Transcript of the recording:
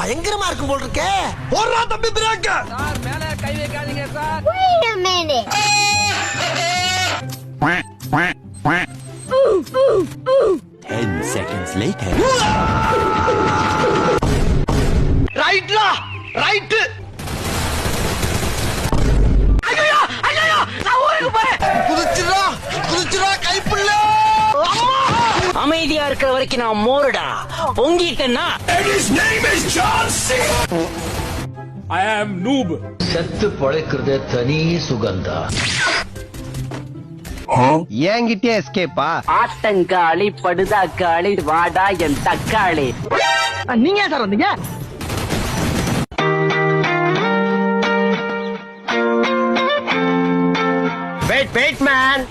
பயங்கரமா இருக்கும் போல் இருக்கே. போடுறா தம்பி பிரேக். சார் மேல கை வைக்காதீங்க sir. Wait a minute. 10 seconds later. ரைட்லா ரைட். ஐயோ ஐயோ நான் ஊருக்கு போறேன். குதிச்சுடா கைப்புள்ள. அமைதியா இருக்கிற வரைக்கும் நான் மோருடா. பொங்கிட்டேன்னா I am noob. செத்து பொழைக்கிறதே தனி சுகந்தா. என்கிட்டே எஸ்கேப்பா? ஆட்டங்காளி படுதாக்காளி வாடா என் தக்காளி. நீங்க சார் வந்தீங்க? Wait man.